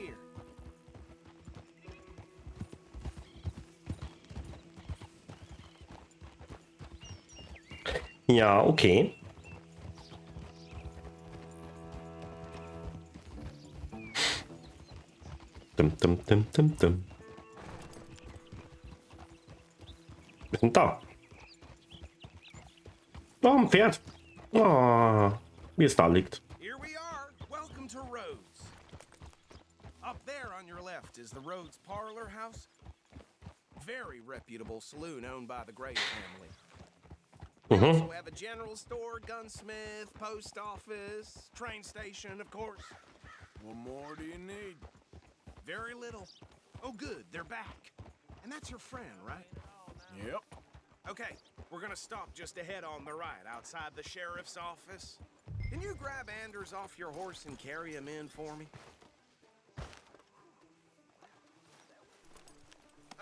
here. Ja, okay. Dum, dum, dum, dum, dum. Wir sind da. Oh, ein Pferd. Oh, wie es da liegt. Here we are. Welcome to Rhodes. Up there on your left is the Rhodes Parlor House. Very reputable saloon owned by the Gray family. We also have a general store, gunsmith, post office, train station, of course. What more do you need? Very little. Oh, good, they're back. And that's your friend, right? Yep. Okay, we're gonna stop just ahead on the right, outside the sheriff's office. Can you grab Anders off your horse and carry him in for me?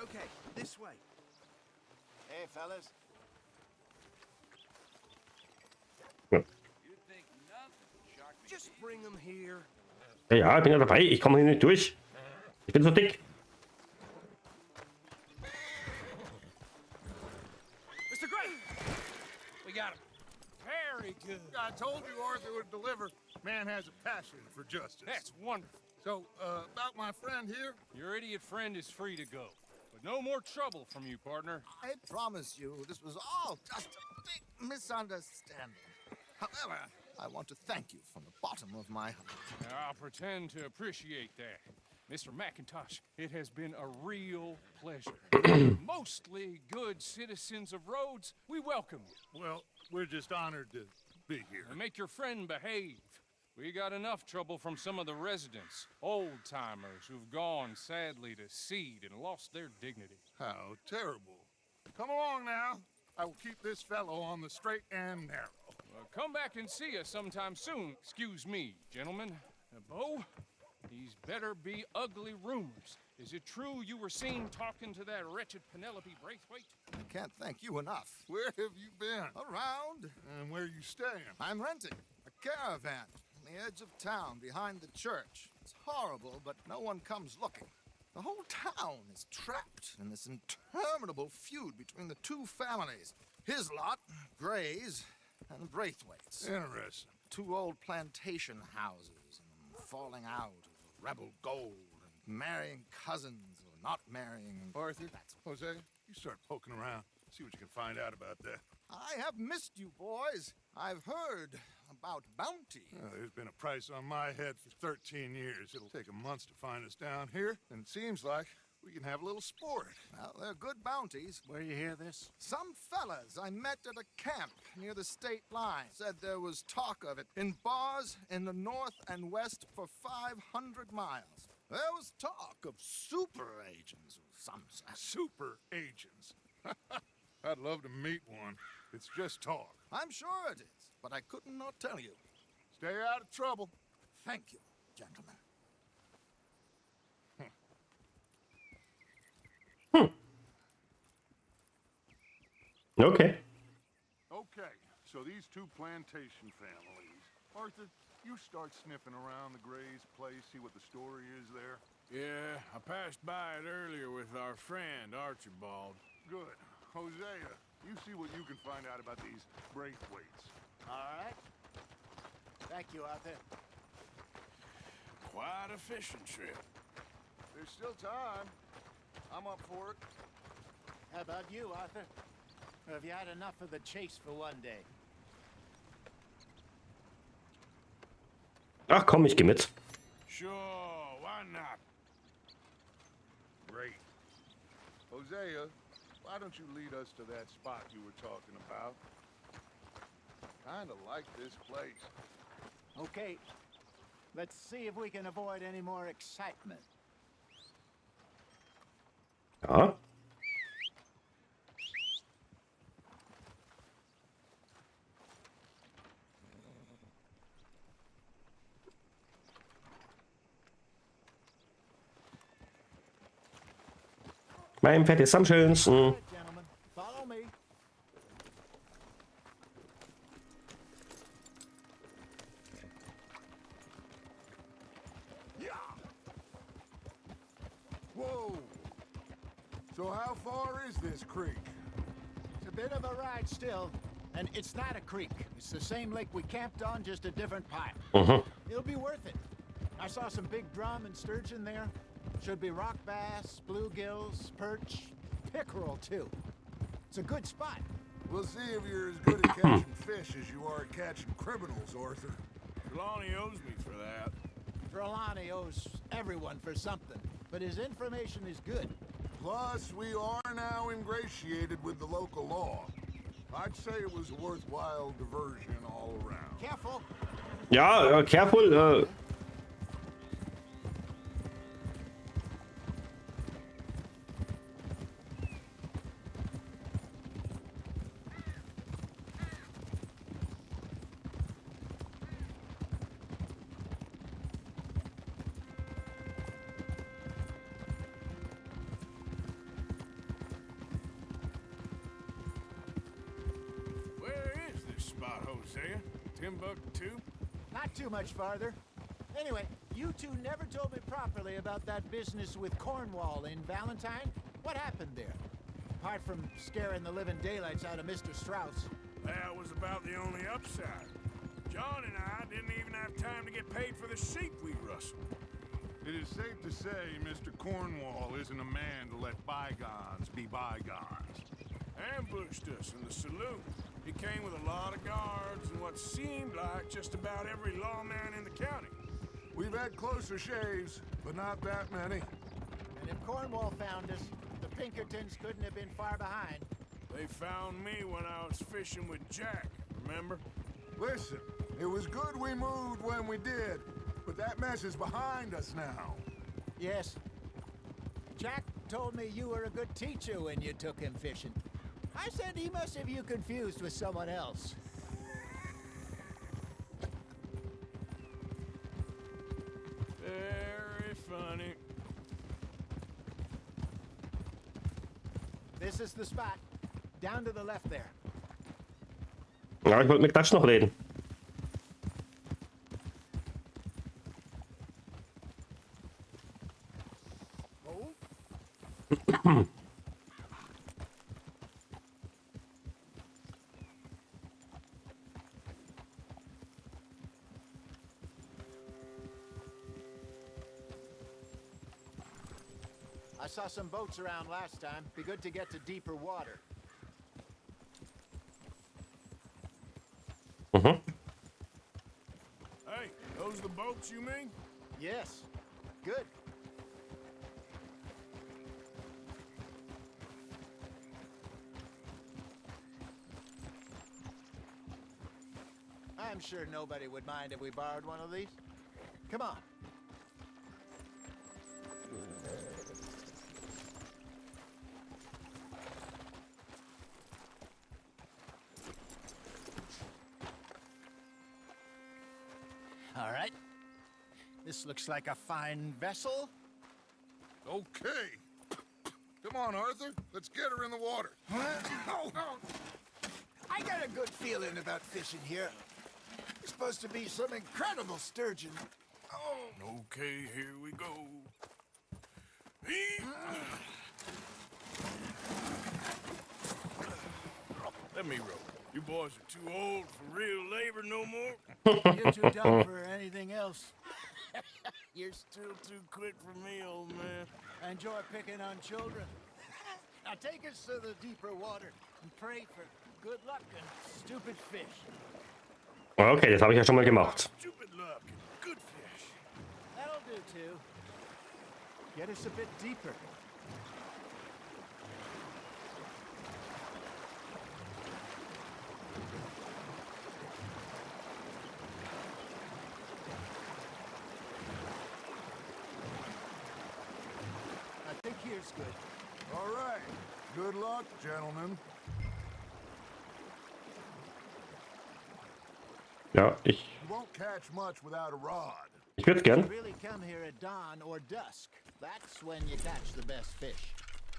Okay, this way. Hey, fellas. Just bring him here. Ja, ich bin ja dabei. Ich komme hier nicht durch. Ich bin so dick. Mr. Gray! We got him. Very good. I told you Arthur would deliver. Man has a passion for justice. That's wonderful. So, about my friend here? Your idiot friend is free to go. But no more trouble from you, partner. I promise you this was all just a big misunderstanding. However, I want to thank you from the bottom of my heart. I'll pretend to appreciate that. Mr. McIntosh, it has been a real pleasure. Mostly good citizens of Rhodes, we welcome you. Well, we're just honored to be here. And make your friend behave. We got enough trouble from some of the residents, old-timers who've gone, sadly, to seed and lost their dignity. How terrible. Come along now. I will keep this fellow on the straight and narrow. Come back and see us sometime soon. Excuse me, gentlemen. Bo, these better be ugly rumors. Is it true you were seen talking to that wretched Penelope Braithwaite? I can't thank you enough. Where have you been? Around. And where are you staying? I'm renting a caravan on the edge of town behind the church. It's horrible, but no one comes looking. The whole town is trapped in this interminable feud between the two families. His lot, Gray's, and Braithwaite's. Interesting. Two old plantation houses, and falling out of rebel gold, and marrying cousins or not marrying. Arthur, Jose, you start poking around. See what you can find out about that. I have missed you, boys. I've heard about bounty. There's been a price on my head for 13 years. It'll take a month to find us down here, and it seems like we can have a little sport. Well, they're good bounties. Where you hear this? Some fellas I met at a camp near the state line said there was talk of it in bars in the north and west for 500 miles. There was talk of super agents of some sort. Super agents? I'd love to meet one. It's just talk. I'm sure it is, but I couldn't not tell you. Stay out of trouble. Thank you, gentlemen. Okay. Okay, so these two plantation families. Arthur, you start sniffing around the Gray's place, see what the story is there. Yeah, I passed by it earlier with our friend, Archibald. Good. Hosea, you see what you can find out about these Braithwaites. All right. Thank you, Arthur. Quite a fishing trip. There's still time. I'm up for it. How about you, Arthur? Or have you had enough of the chase for one day? Ach komm, ich geh mit. Sure, why not? Great. Hosea, why don't you lead us to that spot you were talking about? Kinda like this place. Okay. Let's see if we can avoid any more excitement. Ja. Mein Pferd ist am schönsten. Gentlemen, follow me. Whoa! So how far is this creek? It's a bit of a ride still. And it's not a creek. It's the same lake we camped on, just a different pipe. It'll be worth it. I saw some big drum and sturgeon there. Should be rock bass, bluegills, perch, pickerel too. It's a good spot. We'll see if you're as good at catching fish as you are at catching criminals, Arthur. Trelawney owes me for that. Trelawney owes everyone for something, but his information is good. Plus, we are now ingratiated with the local law. I'd say it was a worthwhile diversion all around. Careful. Ja, careful. Spot, Hosea? Timbuktu? Not too much farther. Anyway, you two never told me properly about that business with Cornwall in Valentine. What happened there? Apart from scaring the living daylights out of Mr. Strauss. That was about the only upside. John and I didn't even have time to get paid for the sheep we rustled. It is safe to say Mr. Cornwall isn't a man to let bygones be bygones. Ambushed us in the saloon. He came with a lot of guards and what seemed like just about every lawman in the county. We've had closer shaves, but not that many. And if Cornwall found us, the Pinkertons couldn't have been far behind. They found me when I was fishing with Jack, remember? Listen, it was good we moved when we did, but that mess is behind us now. Yes. Jack told me you were a good teacher when you took him fishing. I said he must have you confused with someone else. Very funny. This is the spot. Down to the left there. Ja, ich wollte mit Klatsch noch reden. Oh? I saw some boats around last time. Be good to get to deeper water. Mhm. Hey, those the boats you mean? Yes. Good. I'm sure nobody would mind if we borrowed one of these. Come on. All right. This looks like a fine vessel. Okay. Come on, Arthur. Let's get her in the water. I got a good feeling about fishing here. There's supposed to be some incredible sturgeon. Okay, here we go. Let me row. You boys are too old for real labor no more. You're too dumb for anything else. You're still too quick for me, old man. I enjoy picking on children. Now take us to the deeper water and pray for good luck and stupid fish. Okay, das habe ich ja schon mal gemacht. Stupid luck and good fish. That'll do too. Get us a bit deeper. I think here's good. All right. Good luck, gentlemen. Ja, ich You won't catch much without a rod. würde gern. Really come here at dawn or dusk. That's when you catch the best fish.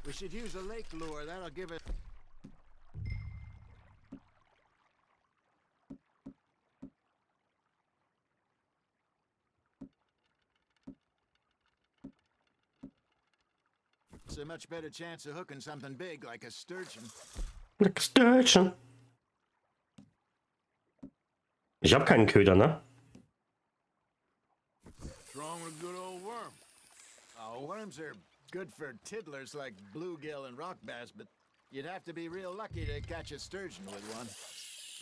We should use a lake lure. That'll give it. a much better chance of hooking something big like a sturgeon. Like Sturgeon. Ich habe keinen Köder, ne? What's wrong with a good old worm? Oh, worms are good for tiddlers like bluegill and rock bass, but you'd have to be real lucky to catch a sturgeon with one.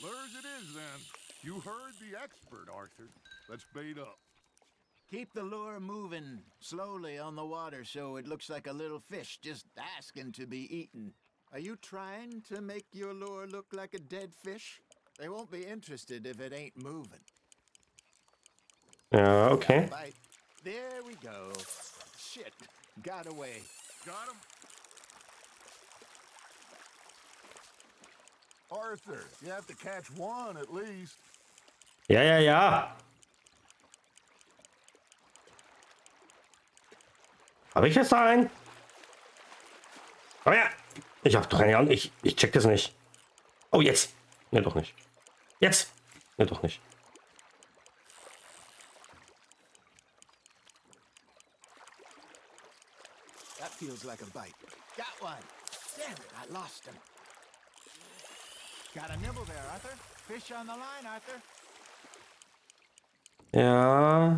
Lures it is, then. You heard the expert, Arthur. Let's bait up. Keep the lure moving slowly on the water so it looks like a little fish just asking to be eaten. Are you trying to make your lure look like a dead fish? They won't be interested if it ain't moving. Ja, okay. Bite. There we go. Shit, got away. Got him? Arthur, you have to catch one at least. Ja, ja, ja. Habe ich jetzt da einen? Oh ja. Ich hab doch keine Ahnung. Ich check das nicht. Oh, jetzt. Ne, doch nicht. Jetzt. Ne, doch nicht. That feels like a bite. Got one. Damn it, I lost him. Got a nibble there, Arthur. Fish on the line, Arthur. Ja.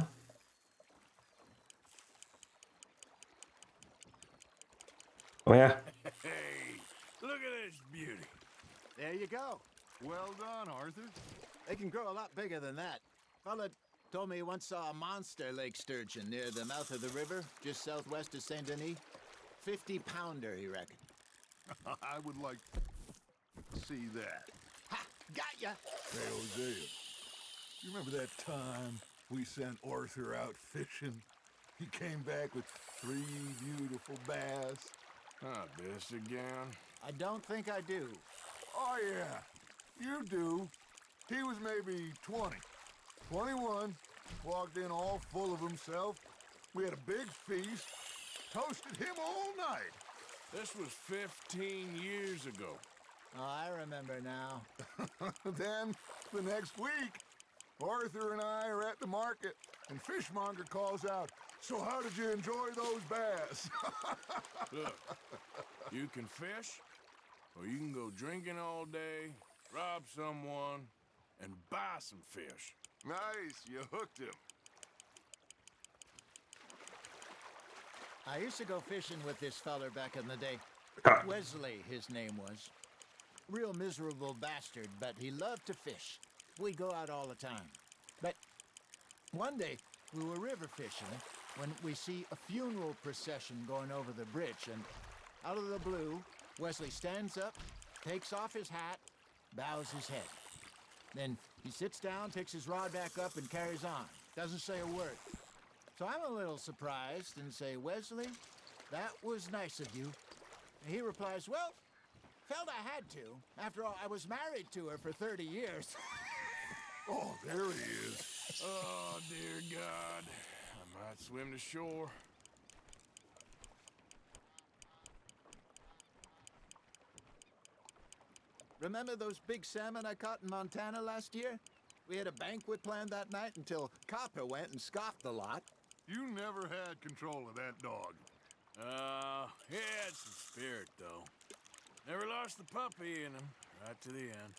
Oh ja. Hey, look at this beauty. There you go. Well done, Arthur. They can grow a lot bigger than that. Fella told me he once saw a monster lake sturgeon near the mouth of the river, just southwest of Saint Denis. 50-pounder, he reckoned. I would like to see that. Ha! Got ya! Hey, Hosea, you remember that time we sent Arthur out fishing? He came back with 3 beautiful bass. This again? I don't think I do. Oh, yeah, you do. He was maybe 20, 21, walked in all full of himself. We had a big feast, toasted him all night. This was 15 years ago. Oh, I remember now. Then, the next week, Arthur and I are at the market, and Fishmonger calls out, "So how did you enjoy those bass?" Look, you can fish, or you can go drinking all day, rob someone, and buy some fish. Nice, you hooked him. I used to go fishing with this feller back in the day. Wesley, his name was. Real miserable bastard, but he loved to fish. We'd go out all the time. But one day, we were river fishing when we see a funeral procession going over the bridge, and out of the blue, Wesley stands up, takes off his hat, bows his head. Then he sits down, picks his rod back up, and carries on. Doesn't say a word. So I'm a little surprised and say, "Wesley, that was nice of you." And he replies, "Well, felt I had to. After all, I was married to her for 30 years. Oh, there he is. Oh, dear God. I might swim to shore. Remember those big salmon I caught in Montana last year? We had a banquet planned that night until Copper went and scoffed the lot. You never had control of that dog. He had some spirit, though. Never lost the puppy in him, right to the end.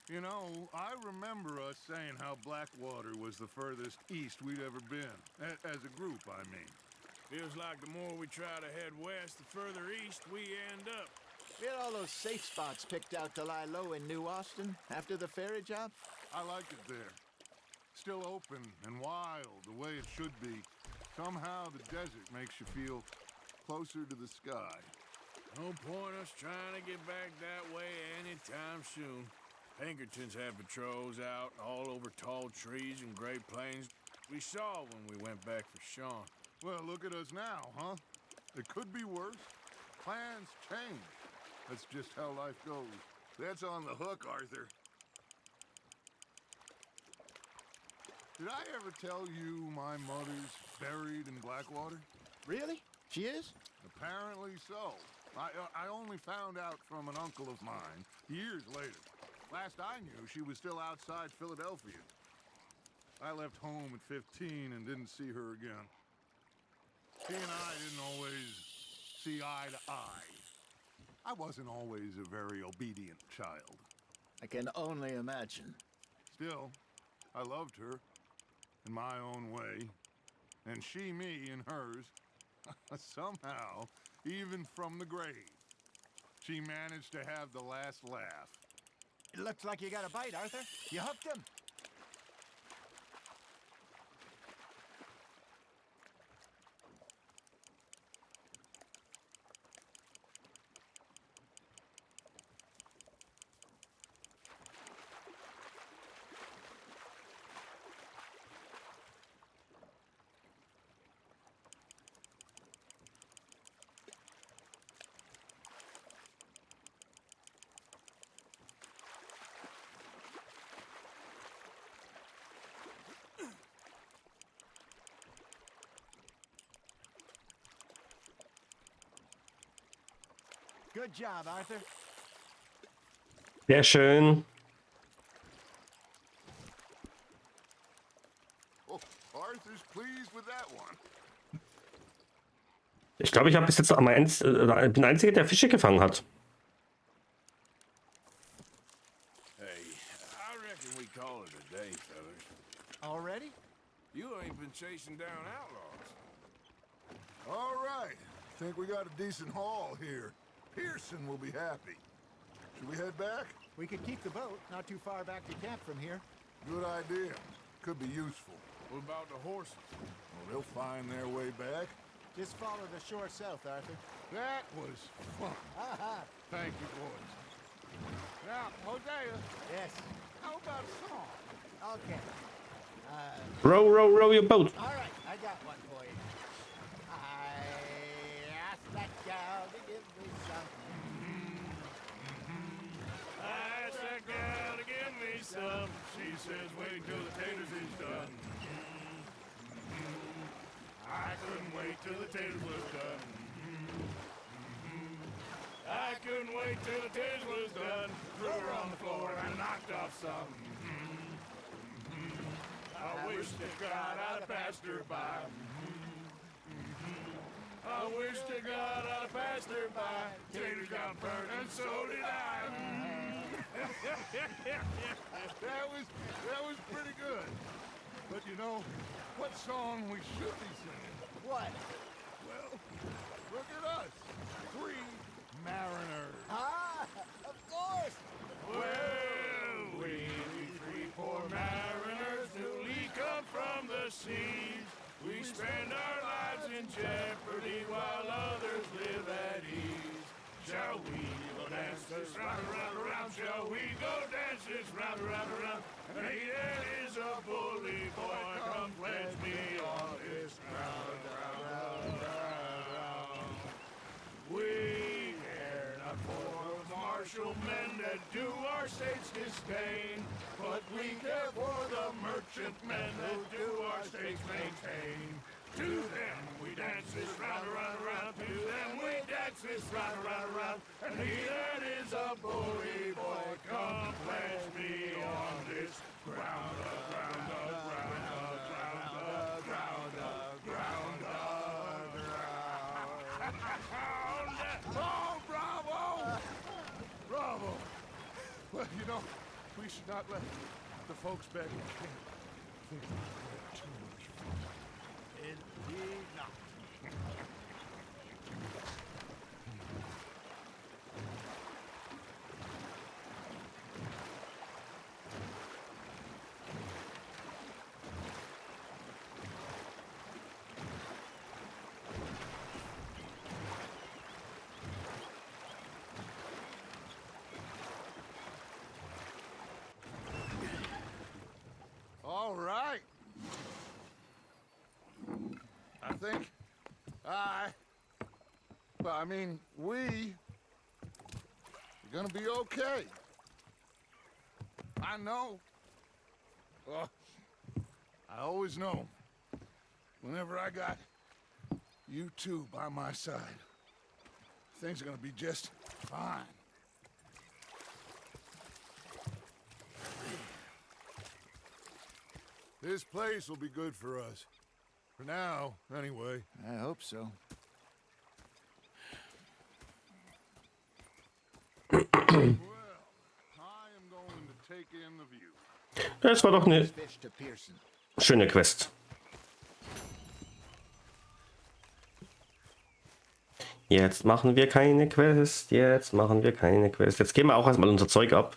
You know, I remember us saying how Blackwater was the furthest east we'd ever been. As a group, I mean. Feels like the more we try to head west, the further east we end up. We had all those safe spots picked out to lie low in New Austin after the ferry job. I like it there. Still open and wild, the way it should be. Somehow the desert makes you feel closer to the sky. No point us trying to get back that way anytime soon. Pinkertons had patrols out all over tall trees and Great Plains. We saw when we went back for Sean. Well, look at us now, huh? It could be worse. Plans change. That's just how life goes. That's on the hook, Arthur. Did I ever tell you my mother's buried in Blackwater? Really? She is? Apparently so. I only found out from an uncle of mine years later. Last I knew, she was still outside Philadelphia. I left home at 15 and didn't see her again. She and I didn't always see eye to eye. I wasn't always a very obedient child. I can only imagine. Still, I loved her in my own way, and she me in hers. Somehow, even from the grave, she managed to have the last laugh. It looks like you got a bite, Arthur. You hooked him. Good job, Arthur. Sehr schön. Oh, Arthur's pleased with that one. Ich glaube, ich habe bis jetzt bin der Einzige, der Fische gefangen hat. Hey, I reckon we call it a day, fellas. Already? You ain't been chasing down outlaws. All right. Think we got a decent haul here. Pearson will be happy. Should we head back? We could keep the boat not too far back to camp from here. Good idea. Could be useful. What about the horses? Well, they'll find their way back. Just follow the shore south, Arthur. That was fun. Thank you, boys. Now, Hosea, Yes. how about a song? Okay. Row, row, row your boat. All right, I got one for you. I asked that gal to give me something. I asked that gal to give me some. She says, wait till the taters is done. I couldn't wait till the taters was done. I couldn't wait till the taters was done. Threw her on the floor and knocked off some. I wish to God I'd passed her by. I wish to God I'd passed her by. Taters got burned and so did I. That was pretty good. But you know, what song we should be singing? What? Well, look at us. 3 mariners. Ah, of course. Well, we 3 poor mariners newly come from the seas. We spend our lives in jeopardy while others live at ease. Shall we go dance this round, round, round? Shall we go dance this round, round, round? And Aiden is a bully boy, come pledge me on this round, round, round, round, round. We care not for martial men that do our state's disdain, but we care for the merchant men that do our state's maintain. To them we dance this round, around, around. To them we dance this round, around, around. And he that is a bully boy, come pledge me on this ground, ground, ground, ground, ground, ground, ground. Oh, bravo! Bravo! Well, you know, we should not let the folks back in camp think we had too much fun. Indeed not. All right. I think we are gonna be okay. I know. Well, I always know. Whenever I got you two by my side, things are gonna be just fine. This place will be good for us. For now, anyway. I hope so. am going to take in the view. Das war doch eine Fish to Pearson. schöne Quest. Jetzt machen wir keine Quest. Jetzt machen wir keine Quest. Jetzt geben wir auch erstmal unser Zeug ab.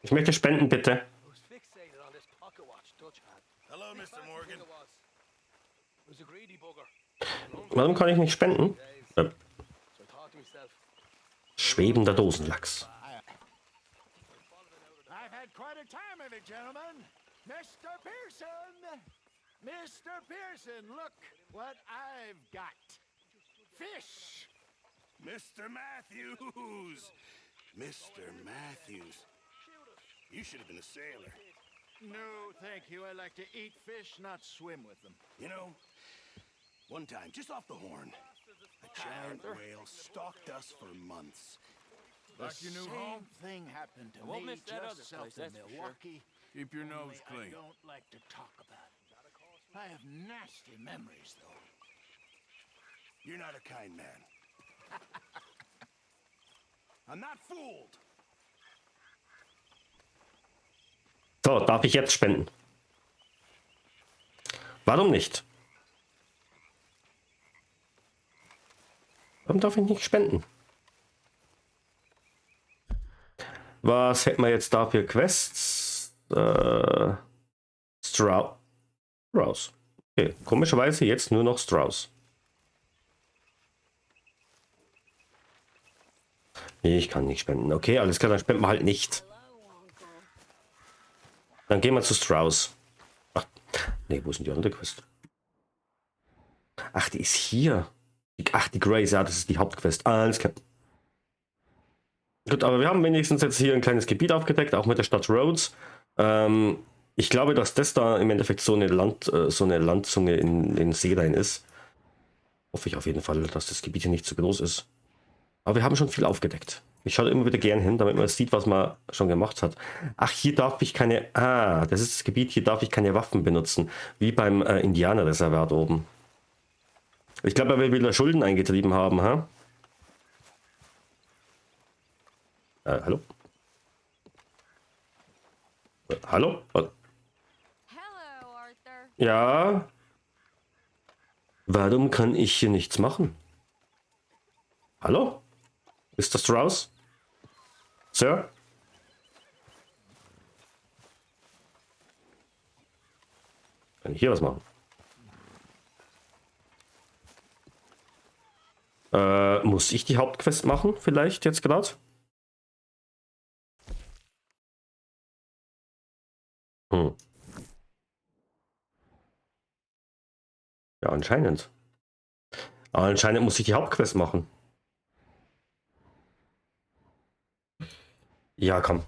Ich möchte spenden, bitte. Hello, Mr. Morgan. Warum kann ich nicht spenden? Schwebender Dosenlachs. I've had quite a time of it, gentlemen. Mr. Pearson! Mr. Pearson, look what I've got. Fish! Mr. Matthews! Mr. Matthews. You should have been a sailor. No, thank you. I like to eat fish, not swim with them. You know, one time, just off the horn, a giant whale stalked us for months. Like your new Same home? thing happened to won't me miss that just other south place, of that's for sure. Milwaukee. Keep your nose Only clean. I don't like to talk about it. I have nasty memories, though. You're not a kind man. I'm not fooled. So, darf ich jetzt spenden? Warum nicht? Warum darf ich nicht spenden? Was hätten wir jetzt da für Quests? Strauss. Okay, komischerweise jetzt nur noch Strauss. Nee, ich kann nicht spenden. Okay, alles klar, dann spenden wir halt nicht. Dann gehen wir zu Strauss. Ach, nee, wo ist denn die andere Quest? Ach, die ist hier. Ach, die Grace, ja, das ist die Hauptquest. Alles klar. Gut, aber wir haben wenigstens jetzt hier ein kleines Gebiet aufgedeckt, auch mit der Stadt Rhodes. Ich glaube, dass das da im Endeffekt so eine Landzunge in See rein ist. Hoffe ich auf jeden Fall, dass das Gebiet hier nicht zu groß ist. Aber wir haben schon viel aufgedeckt. Ich schaue immer wieder gern hin, damit man sieht, was man schon gemacht hat. Ach, hier darf ich keine... Ah, das ist das Gebiet, hier darf ich keine Waffen benutzen. Wie beim Indianerreservat oben. Ich glaube, er will wieder Schulden eingetrieben haben, ha? Hallo? Hallo? Hello, Arthur. Ja? Warum kann ich hier nichts machen? Hallo? Ist das Strauss? Sir? Kann ich hier was machen? Muss ich die Hauptquest machen? Vielleicht jetzt gerade? Ja, anscheinend. Aber anscheinend muss ich die Hauptquest machen. Ja, komm.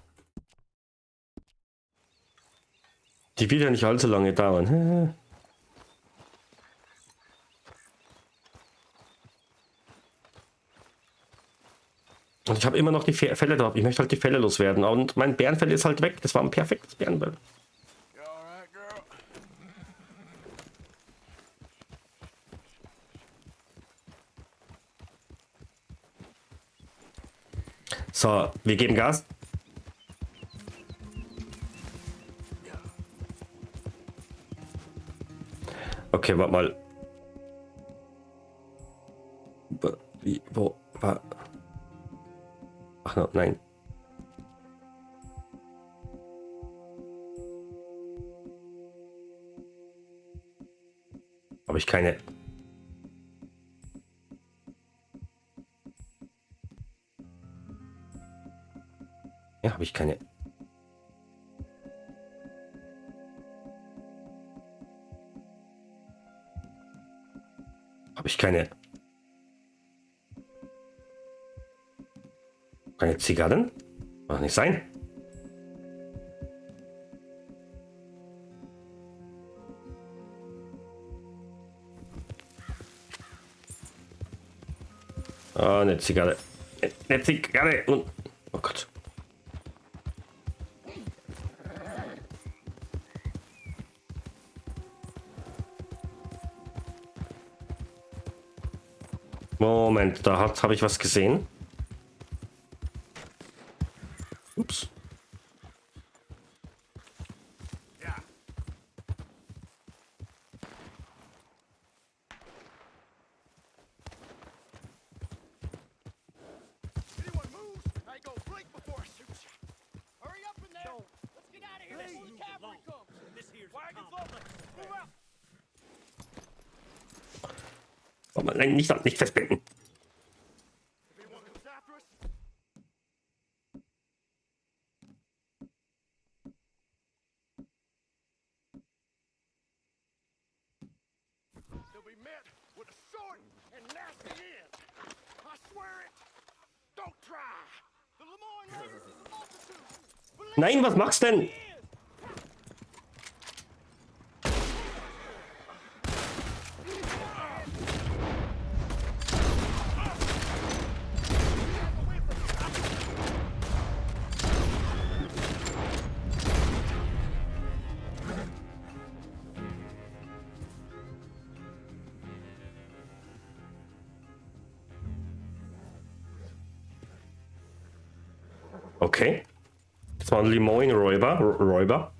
Die wird ja nicht allzu lange dauern. Und ich habe immer noch die Fälle drauf. Ich möchte halt die Fälle loswerden. Und mein Bärenfell ist halt weg. Das war ein perfektes Bärenfell. You all right, girl? So, wir geben Gas. Okay, warte mal. Wie, wo, war... Ach, no, nein. Habe ich keine... Ja, habe ich keine... Habe ich keine... Keine Zigarren? Kann nicht sein. Oh, eine Zigarre. Eine Zigarre. Und... Oh Gott. Moment, da habe ich was gesehen. Ups. Anyone move? I go blink before I shoot you. Hurry up in there. Let's get out of here before the cavalry comes. This here's wagons open. Move out. Oh, nein, nicht festbinden. If anyone comes after us, they'll be met with a short and nasty end. I swear it. Don't try. The Lemoyne Raiders is a multitude. Nein, was machst denn? Okay. Das war ein Lemoyne-Räuber.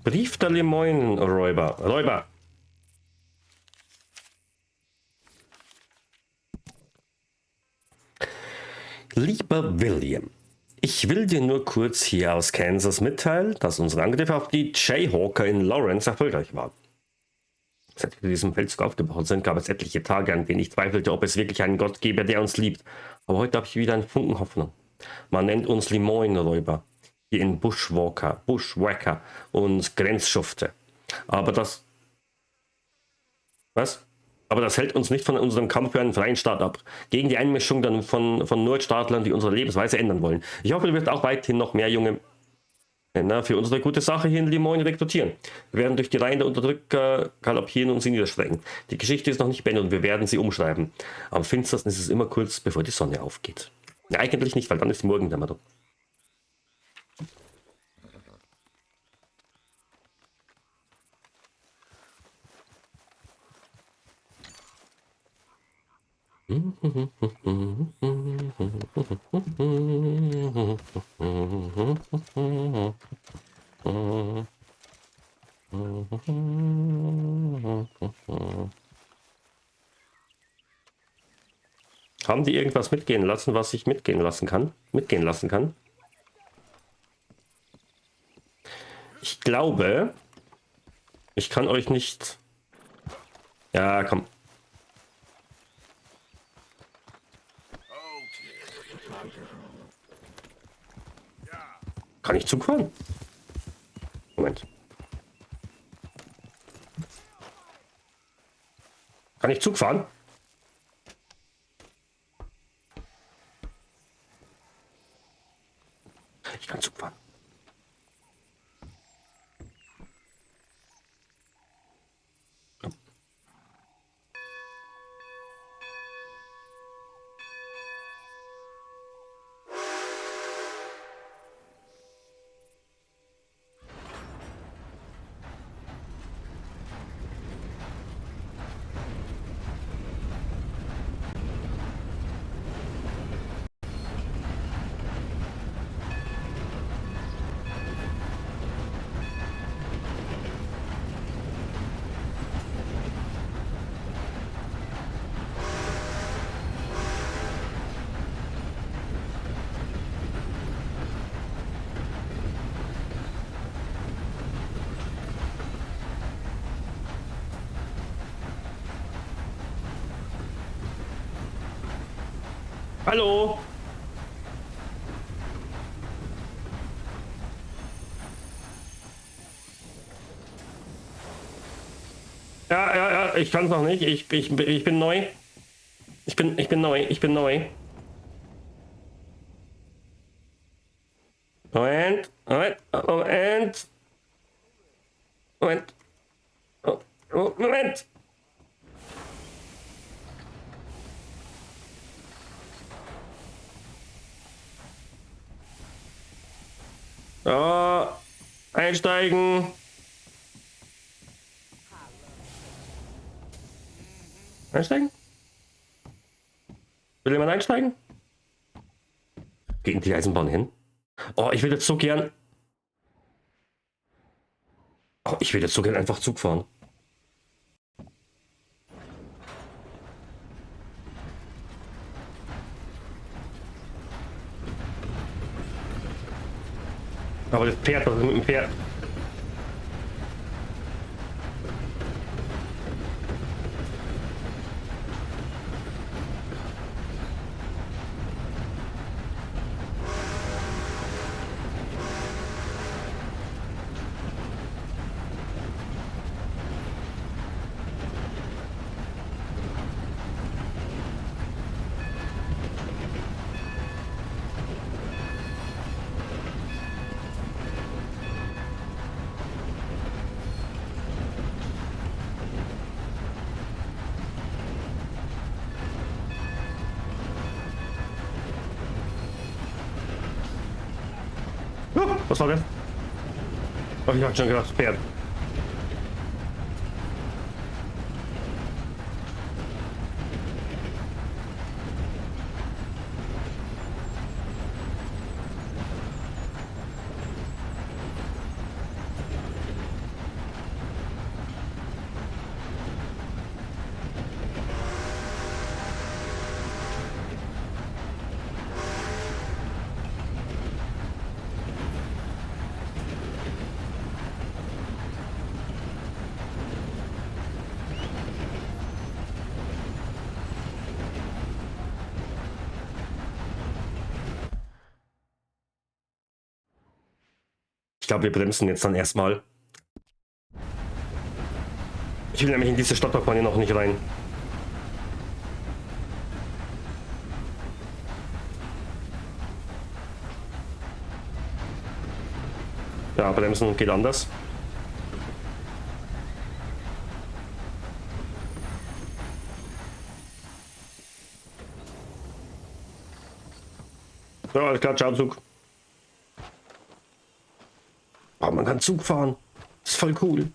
Brief der Lemoyne-Räuber. Lieber William, ich will dir nur kurz hier aus Kansas mitteilen, dass unser Angriff auf die Jayhawker in Lawrence erfolgreich war. Seit wir diesem Feldzug aufgebrochen sind, gab es etliche Tage, an denen ich zweifelte, ob es wirklich einen Gott gäbe, der uns liebt. Aber heute habe ich wieder einen Funken Hoffnung. Man nennt uns Lemoyne-Räuber, hier in Bushwacker und Grenzschufte. Aber das... Was? Aber das hält uns nicht von unserem Kampf für einen freien Staat ab. Gegen die Einmischung dann von Nordstaatlern, die unsere Lebensweise ändern wollen. Ich hoffe, du wirst auch weiterhin noch mehr junge Männer für unsere gute Sache hier in Lemoyne rekrutieren. Wir werden durch die Reihen der Unterdrücker galoppieren und sie niederstrecken. Die Geschichte ist noch nicht beendet und wir werden sie umschreiben. Am finstersten ist es immer kurz, bevor die Sonne aufgeht. Ja, eigentlich nicht, weil dann ist die Morgendämmerung. Haben die irgendwas mitgehen lassen, was ich mitgehen lassen kann? Ich glaube, ich kann euch nicht... Ja, komm. Kann ich Zug fahren? Moment. Kann ich Zug fahren? Ich kann Zug fahren. Hallo? Ja, ich kann es noch nicht. Ich bin neu. Ich bin neu. Moment. Oh. Moment! Ja, einsteigen. Einsteigen? Will jemand einsteigen? Gegen die Eisenbahn hin? Oh, ich würde jetzt so gern... Oh, ich würde jetzt so gern einfach Zug fahren. Aber das Pferd, was ist mit dem Pferd? Was war das? Oh, ich hab schon gedacht, Pferd. Ich glaube, wir bremsen jetzt dann erstmal. Ich will nämlich in diese Stadtkampagne noch nicht rein. Ja, bremsen geht anders. Ja, alles klar, ciao, Zug. Oh, man kann Zug fahren. Das ist voll cool.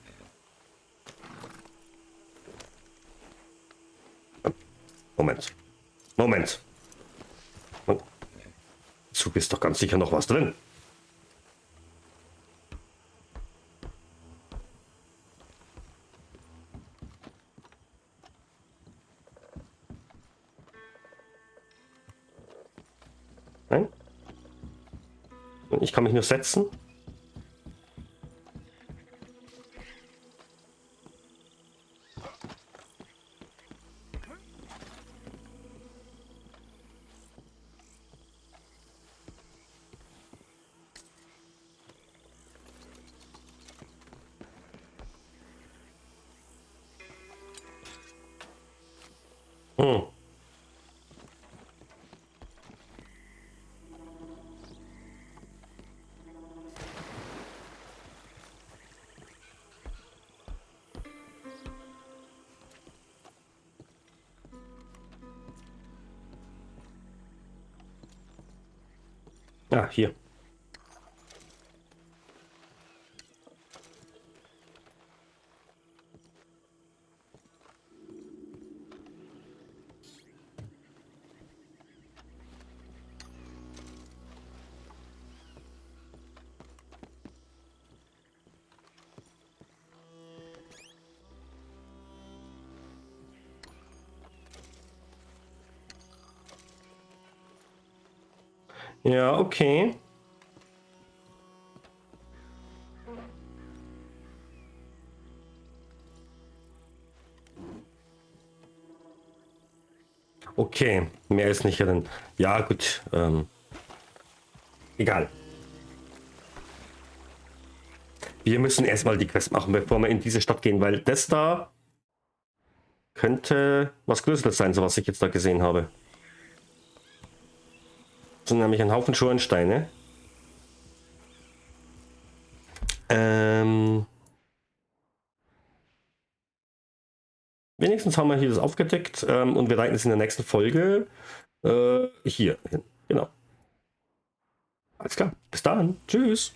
Moment. Moment. Zug ist doch ganz sicher noch was drin. Nein? Ich kann mich nur setzen. Ah, hier. Ja, okay. Okay, mehr ist nicht drin. Ja, gut. Egal. Wir müssen erstmal die Quest machen, bevor wir in diese Stadt gehen, weil das da könnte was Größeres sein, so was ich jetzt da gesehen habe. Das sind nämlich ein Haufen Schornsteine. Wenigstens haben wir hier das aufgedeckt und wir leiten es in der nächsten Folge hier hin. Genau. Alles klar. Bis dann. Tschüss.